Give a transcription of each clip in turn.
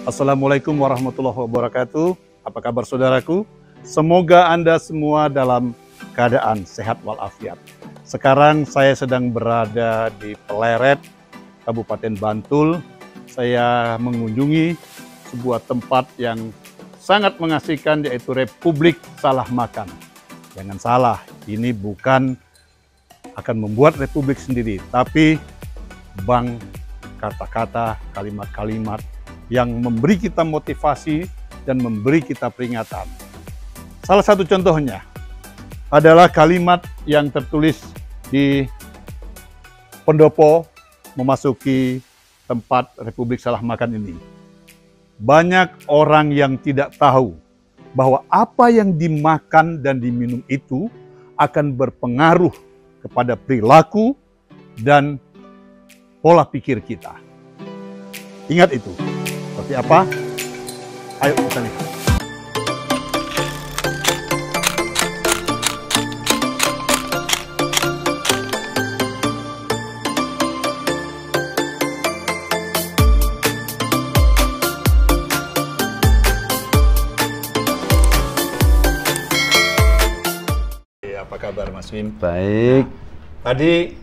Assalamualaikum warahmatullahi wabarakatuh. Apa kabar saudaraku? Semoga Anda semua dalam keadaan sehat walafiat. Sekarang saya sedang berada di Pleret, Kabupaten Bantul. Saya mengunjungi sebuah tempat yang sangat mengasihkan, yaitu Republik Salah Makan. Jangan salah, ini bukan akan membuat republik sendiri, tapi bank kata-kata, kalimat-kalimat yang memberi kita motivasi dan memberi kita peringatan. Salah satu contohnya adalah kalimat yang tertulis di pendopo memasuki tempat Republik Salah Makan ini. Banyak orang yang tidak tahu bahwa apa yang dimakan dan diminum itu akan berpengaruh kepada perilaku dan pola pikir kita. Ingat itu. Seperti apa? Ayo kita lihat. Apa kabar Mas Wim? Baik. Tadi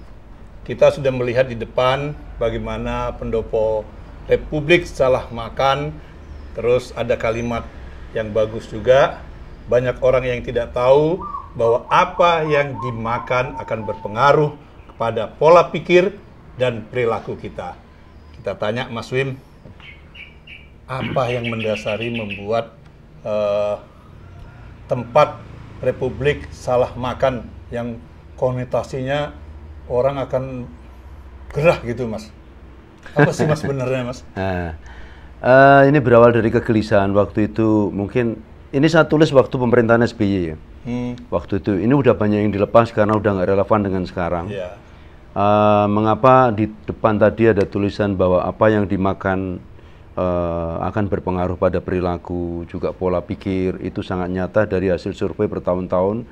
kita sudah melihat di depan bagaimana pendopo Republik Salah Makan, terus ada kalimat yang bagus juga. Banyak orang yang tidak tahu bahwa apa yang dimakan akan berpengaruh kepada pola pikir dan perilaku kita. Kita tanya Mas Wim, apa yang mendasari membuat tempat Republik Salah Makan yang konotasinya orang akan gerah gitu Mas? Apa sih Mas sebenarnya Mas? Ini berawal dari kegelisahan waktu itu. Mungkin ini saya tulis waktu pemerintahan SBY ya. Waktu itu ini udah banyak yang dilepas karena udah nggak relevan dengan sekarang. Yeah. Mengapa di depan tadi ada tulisan bahwa apa yang dimakan akan berpengaruh pada perilaku, juga pola pikir. Itu sangat nyata dari hasil survei bertahun-tahun.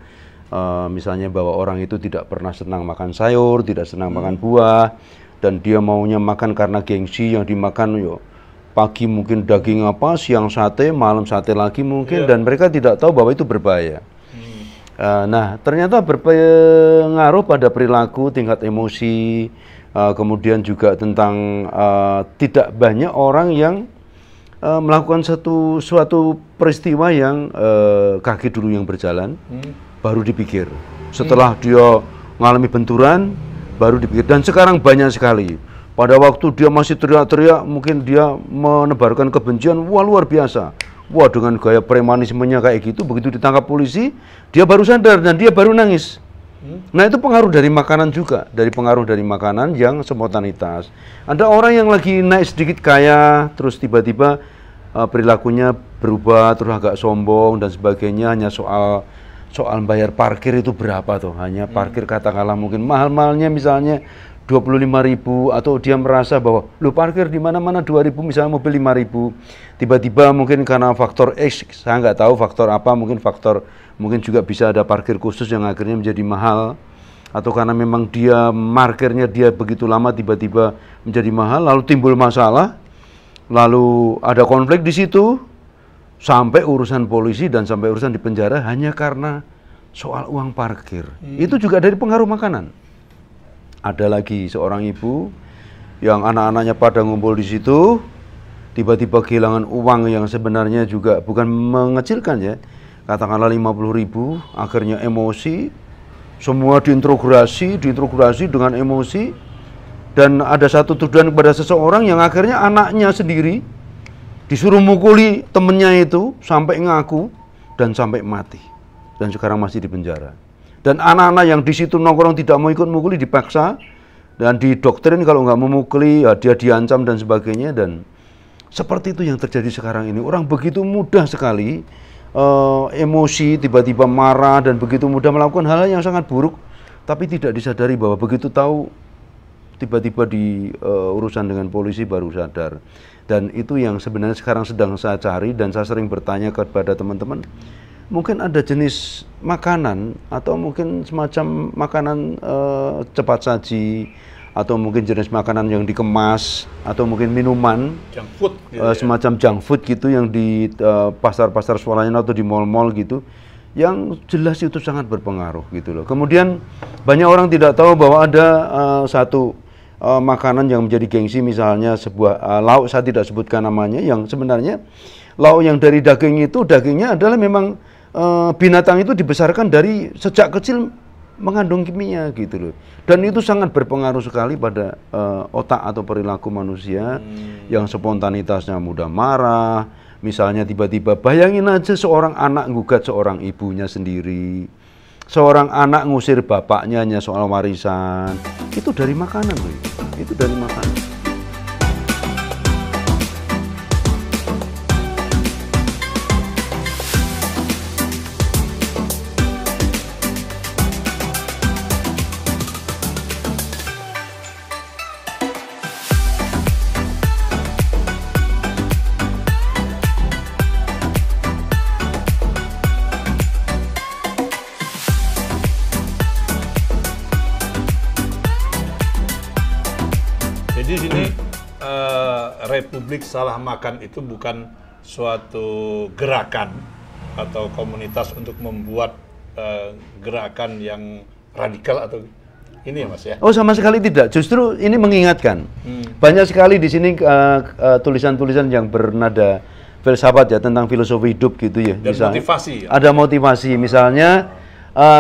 Misalnya bahwa orang itu tidak pernah senang makan sayur, tidak senang makan buah, dan dia maunya makan karena gengsi. Yang dimakan yo pagi mungkin daging apa, siang sate, malam sate lagi mungkin, dan mereka tidak tahu bahwa itu berbahaya. Nah, ternyata berpengaruh pada perilaku, tingkat emosi, kemudian juga tentang tidak banyak orang yang melakukan suatu peristiwa yang kaki dulu yang berjalan, baru dipikir. Setelah dia mengalami benturan, baru dipikir. Dan sekarang banyak sekali. Pada waktu dia masih teriak-teriak, mungkin dia menebarkan kebencian, wah luar biasa. Wah, dengan gaya premanismenya kayak gitu, begitu ditangkap polisi, dia baru sadar dan dia baru nangis. Nah, itu pengaruh dari makanan juga, pengaruh dari makanan yang spontanitas. Ada orang yang lagi naik sedikit kaya, terus tiba-tiba perilakunya berubah, terus agak sombong dan sebagainya, hanya soal bayar parkir itu berapa tuh, hanya parkir katakanlah mungkin mahal-mahalnya misalnya 25.000, atau dia merasa bahwa lu parkir di mana-mana 2.000, misalnya mobil 5.000. Tiba-tiba mungkin karena faktor X, saya nggak tahu faktor apa, mungkin juga bisa ada parkir khusus yang akhirnya menjadi mahal, atau karena memang dia parkirnya dia begitu lama tiba-tiba menjadi mahal, lalu timbul masalah, lalu ada konflik di situ, sampai urusan polisi dan sampai urusan di penjara hanya karena soal uang parkir. Itu juga dari pengaruh makanan. Ada lagi seorang ibu yang anak-anaknya pada ngumpul di situ, tiba-tiba kehilangan uang yang sebenarnya juga bukan mengecilkan ya, katakanlah 50.000, akhirnya emosi, semua diinterogasi dengan emosi, dan ada satu tuduhan kepada seseorang yang akhirnya anaknya sendiri disuruh mukuli temennya itu sampai ngaku dan sampai mati, dan sekarang masih di penjara. Dan anak-anak yang di situ nongkrong tidak mau ikut mukuli dipaksa dan didoktrin kalau nggak memukuli ya dia diancam dan sebagainya. Dan seperti itu yang terjadi sekarang ini. Orang begitu mudah sekali emosi, tiba-tiba marah, dan begitu mudah melakukan hal yang sangat buruk, tapi tidak disadari bahwa begitu tahu tiba-tiba di urusan dengan polisi baru sadar. Dan itu yang sebenarnya sekarang sedang saya cari, dan saya sering bertanya kepada teman-teman, mungkin ada jenis makanan atau mungkin semacam makanan cepat saji atau mungkin jenis makanan yang dikemas, atau mungkin minuman, junk food, gitu semacam junk food gitu yang di pasar-pasar swalayan atau di mall-mall gitu, yang jelas itu sangat berpengaruh gitu loh. Kemudian banyak orang tidak tahu bahwa ada satu makanan yang menjadi gengsi, misalnya sebuah lauk, saya tidak sebutkan namanya, yang sebenarnya lauk yang dari daging itu, dagingnya adalah memang binatang itu dibesarkan dari sejak kecil mengandung kimia gitu loh, dan itu sangat berpengaruh sekali pada otak atau perilaku manusia yang spontanitasnya mudah marah. Misalnya tiba-tiba bayangin aja seorang anak gugat seorang ibunya sendiri, seorang anak ngusir bapaknya hanya soal warisan, itu dari makanan loh, itu dari makanan. Jadi di sini Republik Salah Makan itu bukan suatu gerakan atau komunitas untuk membuat gerakan yang radikal atau ini ya Mas ya? Oh, sama sekali tidak. Justru ini mengingatkan. Banyak sekali di sini tulisan-tulisan yang bernada filsafat ya, tentang filosofi hidup gitu ya. Dan misalnya, motivasi ya? Ada motivasi, misalnya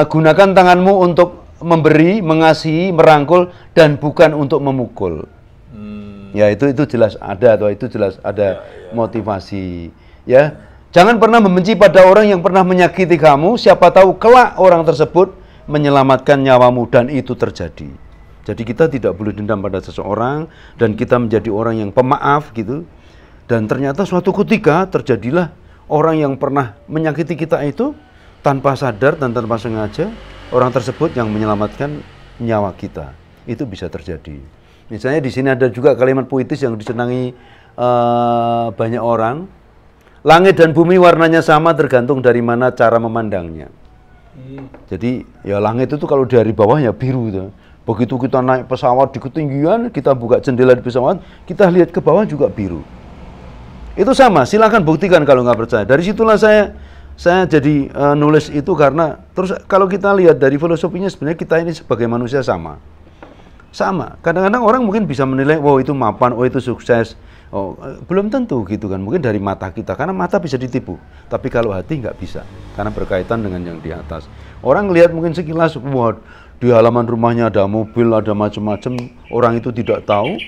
gunakan tanganmu untuk memberi, mengasihi, merangkul, dan bukan untuk memukul. Ya itu jelas ada, atau itu jelas ada motivasi. Ya, jangan pernah membenci pada orang yang pernah menyakiti kamu. Siapa tahu kelak orang tersebut menyelamatkan nyawamu, dan itu terjadi. Jadi kita tidak boleh dendam pada seseorang, dan kita menjadi orang yang pemaaf gitu. Dan ternyata suatu ketika terjadilah orang yang pernah menyakiti kita itu tanpa sadar dan tanpa sengaja, orang tersebut yang menyelamatkan nyawa kita. Itu bisa terjadi. Misalnya di sini ada juga kalimat puitis yang disenangi banyak orang. Langit dan bumi warnanya sama, tergantung dari mana cara memandangnya. Jadi ya langit itu kalau dari bawah ya biru itu. Begitu kita naik pesawat di ketinggian, kita buka jendela di pesawat, kita lihat ke bawah juga biru. Itu sama, silakan buktikan kalau nggak percaya. Dari situlah saya jadi nulis itu, karena terus kalau kita lihat dari filosofinya, sebenarnya kita ini sebagai manusia sama. Kadang-kadang orang mungkin bisa menilai, wow itu mapan, oh itu sukses. Oh, belum tentu gitu kan, mungkin dari mata kita, karena mata bisa ditipu. Tapi kalau hati nggak bisa, karena berkaitan dengan yang di atas. Orang lihat mungkin sekilas, wah di halaman rumahnya ada mobil, ada macam-macam. Orang itu tidak tahu,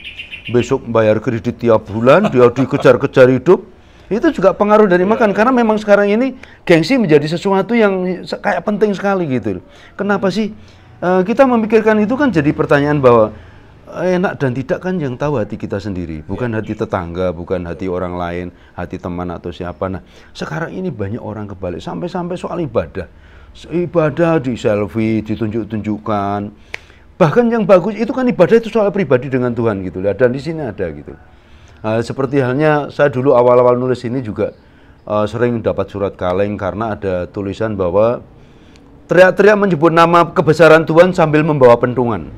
besok bayar kredit tiap bulan, dia dikejar-kejar hidup. Itu juga pengaruh dari makan, karena memang sekarang ini gengsi menjadi sesuatu yang kayak penting sekali gitu. Kenapa sih? Kita memikirkan itu kan jadi pertanyaan bahwa enak dan tidak kan yang tahu hati kita sendiri, bukan hati tetangga, bukan hati orang lain, hati teman atau siapa. Nah, sekarang ini banyak orang kebalik, sampai-sampai soal ibadah di selfie, ditunjuk-tunjukkan. Bahkan yang bagus itu kan ibadah itu soal pribadi dengan Tuhan gitu, dan di sini ada gitu. Seperti halnya saya dulu awal-awal nulis ini juga sering dapat surat kaleng karena ada tulisan bahwa teriak-teriak menyebut nama kebesaran Tuhan sambil membawa pentungan.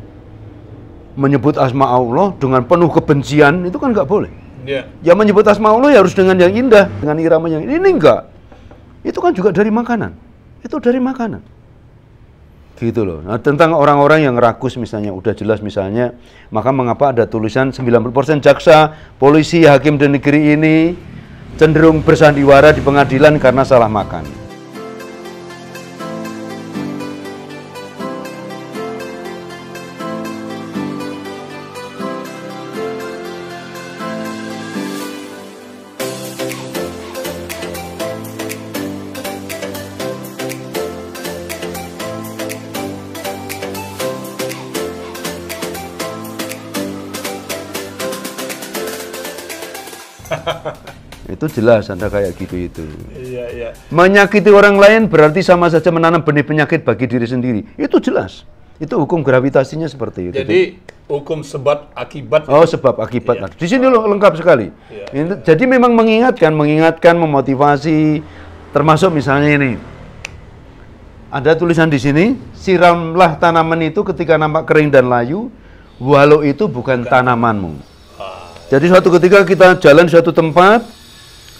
Menyebut asma Allah dengan penuh kebencian, itu kan nggak boleh. Ya menyebut asma Allah ya harus dengan yang indah, dengan irama yang ini enggak. Itu kan juga dari makanan. Itu dari makanan. Gitu loh. Nah, tentang orang-orang yang rakus misalnya, udah jelas misalnya, maka mengapa ada tulisan 90% jaksa, polisi, hakim di negeri ini cenderung bersandiwara di pengadilan karena salah makan. Itu jelas ada kayak gitu itu. Iya. Menyakiti orang lain berarti sama saja menanam benih penyakit bagi diri sendiri. Itu jelas. Itu hukum gravitasinya seperti itu. Jadi hukum sebab akibat. Oh, sebab akibat. Iya. Di sini loh lengkap sekali. Iya. Jadi memang mengingatkan, memotivasi. Termasuk misalnya ini. Ada tulisan di sini, siramlah tanaman itu ketika nampak kering dan layu, walau itu bukan tanamanmu. Jadi suatu ketika kita jalan di suatu tempat,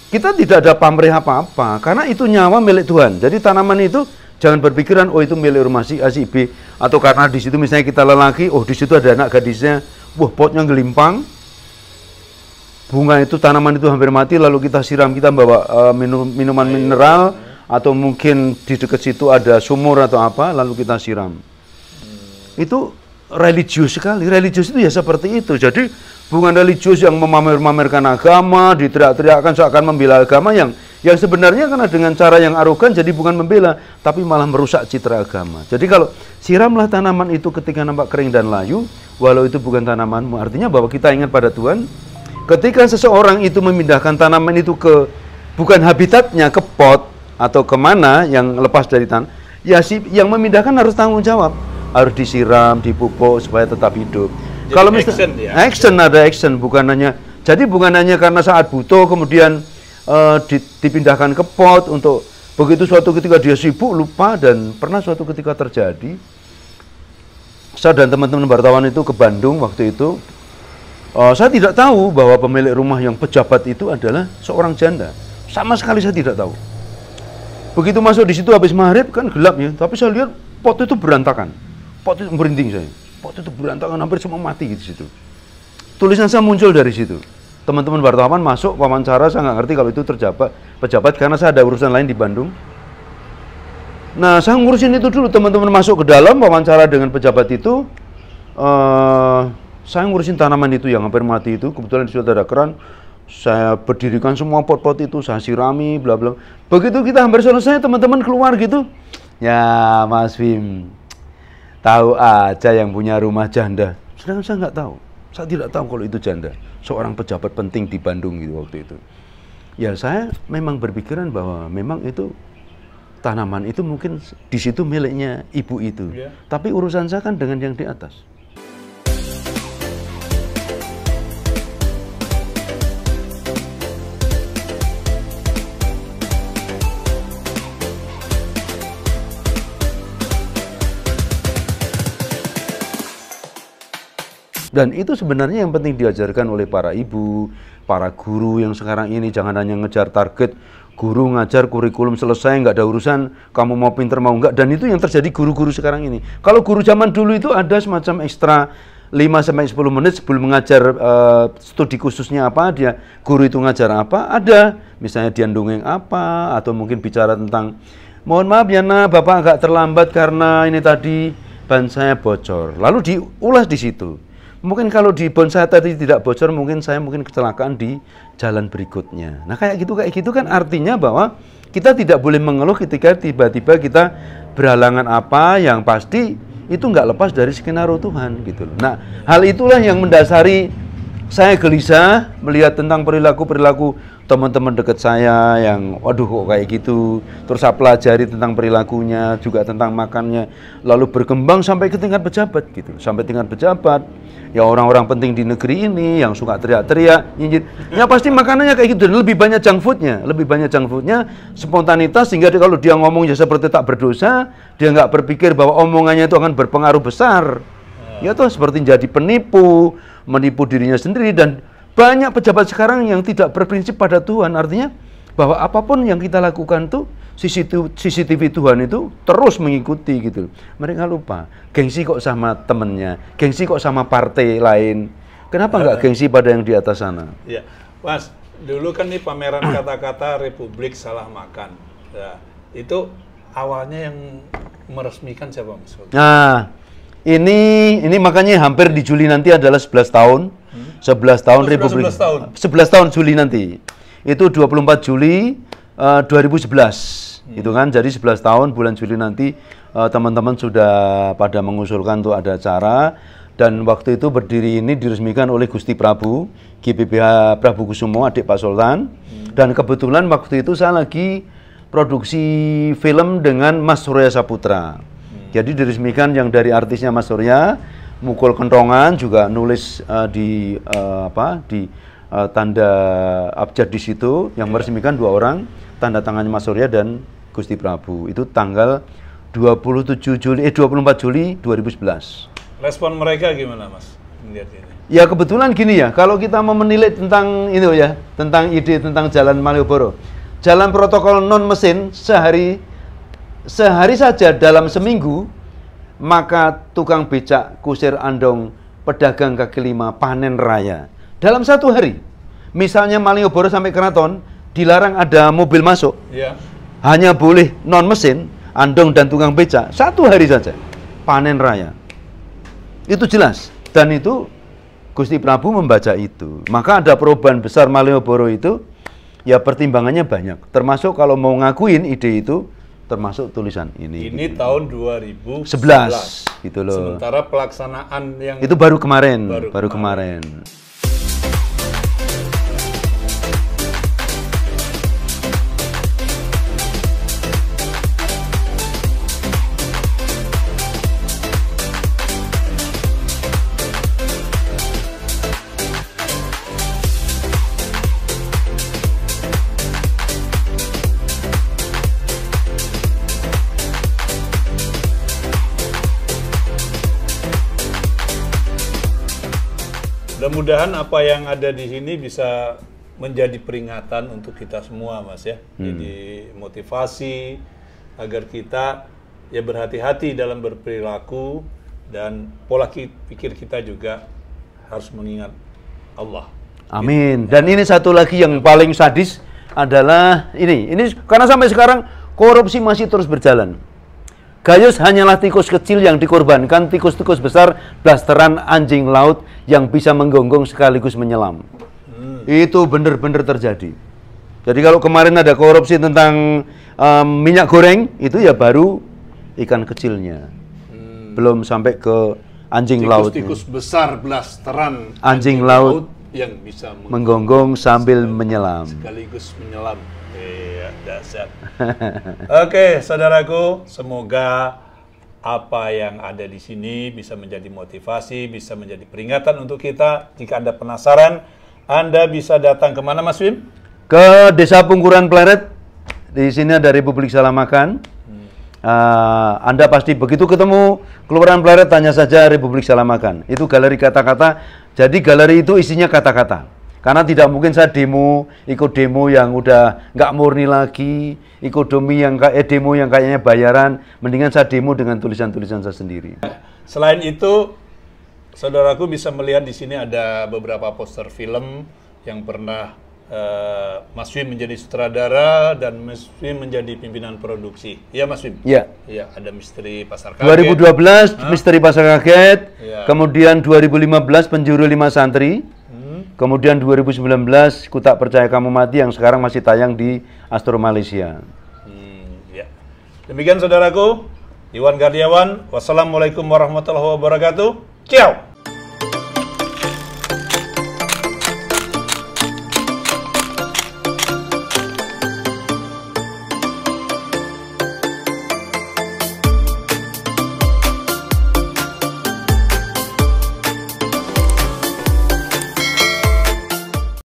kita tidak ada pamrih apa-apa, karena itu nyawa milik Tuhan. Jadi tanaman itu jangan berpikiran, oh itu milik rumah si A, si B, atau karena di situ misalnya kita lelaki, oh di situ ada anak gadisnya, wah potnya gelimpang, bunga itu, tanaman itu hampir mati, lalu kita siram, kita bawa minuman mineral, atau mungkin di dekat situ ada sumur atau apa, lalu kita siram. Itu religius sekali. Religius itu ya seperti itu. Jadi bukan religius yang memamerkan agama, diteriak-teriakkan seakan membela agama yang sebenarnya karena dengan cara yang arogan, jadi bukan membela, tapi malah merusak citra agama. Jadi kalau siramlah tanaman itu ketika nampak kering dan layu, walau itu bukan tanamanmu, artinya bahwa kita ingat pada Tuhan. Ketika seseorang itu memindahkan tanaman itu ke bukan habitatnya, ke pot atau kemana yang lepas dari tanah, ya si yang memindahkan harus tanggung jawab, harus disiram, dipupuk supaya tetap hidup. Jadi kalau misalnya ada action, bukan hanya karena saat butuh kemudian dipindahkan ke pot untuk begitu suatu ketika dia sibuk lupa. Dan pernah suatu ketika terjadi, saya dan teman-teman wartawan itu ke Bandung waktu itu. Saya tidak tahu bahwa pemilik rumah yang pejabat itu adalah seorang janda. Sama sekali saya tidak tahu. Begitu masuk di situ habis maghrib kan gelap ya, tapi saya lihat pot itu berantakan. Pot itu merinding saya. Pot itu berantakan, hampir semua mati gitu situ. Tulisan saya muncul dari situ. Teman-teman wartawan masuk wawancara, saya nggak ngerti kalau itu pejabat karena saya ada urusan lain di Bandung. Nah, saya ngurusin itu dulu, teman-teman masuk ke dalam wawancara dengan pejabat itu. Saya ngurusin tanaman itu yang hampir mati itu, kebetulan di situ ada keran. Saya berdirikan semua pot-pot itu, saya sirami, bla bla. Begitu kita hampir selesai, teman-teman keluar gitu. Ya, Mas Wim, tahu aja yang punya rumah janda. Sedangkan saya nggak tahu. Saya tidak tahu kalau itu janda. Seorang pejabat penting di Bandung gitu waktu itu. Ya, saya memang berpikiran bahwa memang itu tanaman itu mungkin di situ miliknya ibu itu. Yeah. Tapi urusan saya kan dengan yang di atas. Dan itu sebenarnya yang penting diajarkan oleh para ibu, para guru yang sekarang ini. Jangan hanya ngejar target, guru ngajar kurikulum selesai, nggak ada urusan kamu mau pinter mau nggak. Dan itu yang terjadi guru-guru sekarang ini. Kalau guru zaman dulu itu ada semacam ekstra 5-10 menit sebelum mengajar studi khususnya apa, dia guru itu ngajar apa, ada. Misalnya dia dongeng apa, atau mungkin bicara tentang, mohon maaf ya nak, Bapak agak terlambat karena ini tadi ban saya bocor. Lalu diulas di situ. Mungkin kalau di ban saya tadi tidak bocor, mungkin saya kecelakaan di jalan berikutnya. Nah kayak gitu kan artinya bahwa kita tidak boleh mengeluh ketika tiba-tiba kita berhalangan apa yang pasti itu nggak lepas dari skenario Tuhan gitu loh. Nah hal itulah yang mendasari saya gelisah melihat tentang perilaku teman-teman dekat saya yang waduh kok kayak gitu. Terus saya pelajari tentang perilakunya, juga tentang makannya, lalu berkembang sampai ke tingkat pejabat gitu. Sampai tingkat pejabat, ya orang-orang penting di negeri ini yang suka teriak-teriak, nyinyir. Ya pasti makanannya kayak gitu, lebih banyak junk foodnya, spontanitas, sehingga kalau dia ngomong ya seperti tak berdosa, dia nggak berpikir bahwa omongannya itu akan berpengaruh besar. Ya tuh seperti jadi penipu, menipu dirinya sendiri. Dan banyak pejabat sekarang yang tidak berprinsip pada Tuhan, artinya bahwa apapun yang kita lakukan tuh CCTV Tuhan itu terus mengikuti gitu. Mereka lupa, gengsi kok sama temennya, gengsi kok sama partai lain. Kenapa nggak gengsi pada yang di atas sana? Ya, Mas, dulu kan nih pameran kata-kata Republik Salah Makan. Ya, itu awalnya yang meresmikan siapa, Mas? Nah, ini makanya hampir di Juli nanti adalah 11 tahun. 11 tahun Republik. 11 tahun Juli nanti. Itu 24 Juli 2011. Itu kan jadi 11 tahun bulan Juli nanti teman-teman sudah pada mengusulkan untuk ada acara, dan waktu itu berdiri ini diresmikan oleh Gusti Prabu GBBH Prabu Kusumo, adik Pak Sultan. Dan kebetulan waktu itu saya lagi produksi film dengan Mas Surya Saputra. Jadi diresmikan yang dari artisnya Mas Surya, mukul kentongan, juga nulis di tanda abjad di situ, yang meresmikan 2 orang, tanda tangannya Mas Surya dan Gusti Prabu. Itu tanggal 24 Juli 2011. Respon mereka gimana, Mas? melihat ini? Ya kebetulan gini ya, kalau kita mau menilai tentang ini ya, tentang ide tentang Jalan Malioboro, jalan protokol non mesin sehari saja dalam seminggu, maka tukang becak, kusir andong, pedagang kaki lima, panen raya dalam satu hari. Misalnya Malioboro sampai Keraton dilarang ada mobil masuk, Ya. hanya boleh non mesin, andong dan tukang becak satu hari saja panen raya. Itu jelas, dan itu Gusti Prabu membaca itu. Maka ada perubahan besar Malioboro itu, ya pertimbangannya banyak. Termasuk kalau mau ngakuin ide itu, termasuk tulisan ini. Ini gitu. tahun 2011. gitu loh. Sementara pelaksanaan yang Itu baru kemarin, Baru kemarin. mudah-mudahan apa yang ada di sini bisa menjadi peringatan untuk kita semua, Mas ya. Jadi motivasi agar kita ya berhati-hati dalam berperilaku dan pola pikir kita juga harus mengingat Allah. Amin. Dan ini satu lagi yang paling sadis adalah ini karena sampai sekarang korupsi masih terus berjalan. Gayus hanyalah tikus kecil yang dikorbankan, tikus-tikus besar blasteran anjing laut yang bisa menggonggong sekaligus menyelam. Itu benar-benar terjadi. Jadi kalau kemarin ada korupsi tentang minyak goreng, itu ya baru ikan kecilnya. Belum sampai ke anjing laut. Tikus-tikus besar blasteran anjing laut yang bisa menggonggong sambil menyelam. Sekaligus menyelam. Iya, dasar. Oke, saudaraku, semoga apa yang ada di sini bisa menjadi motivasi, bisa menjadi peringatan untuk kita. Jika Anda penasaran, Anda bisa datang kemana, Mas Wim? Ke Desa Pungkuran Pleret. Di sini ada Republik Salamakan. Anda pasti begitu ketemu Kelurahan Pleret, tanya saja Republik Salamakan. Itu galeri kata-kata. Jadi galeri itu isinya kata-kata. Karena tidak mungkin saya ikut demo yang udah nggak murni lagi, ikut demo yang kayaknya bayaran. Mendingan saya demo dengan tulisan-tulisan saya sendiri. Selain itu, saudaraku bisa melihat di sini ada beberapa poster film yang pernah Mas Wim menjadi sutradara dan Mas Wim menjadi pimpinan produksi. Iya, Mas Wim? Iya. Iya, ada Misteri Pasar Kaget. 2012 Misteri Pasar Kaget, Ya. kemudian 2015 Penjuru 5 Santri, kemudian 2019 Ku Tak Percaya Kamu Mati yang sekarang masih tayang di Astro Malaysia. Ya. Demikian saudaraku, Iwan Gardiawan. Wassalamualaikum warahmatullahi wabarakatuh. Ciao.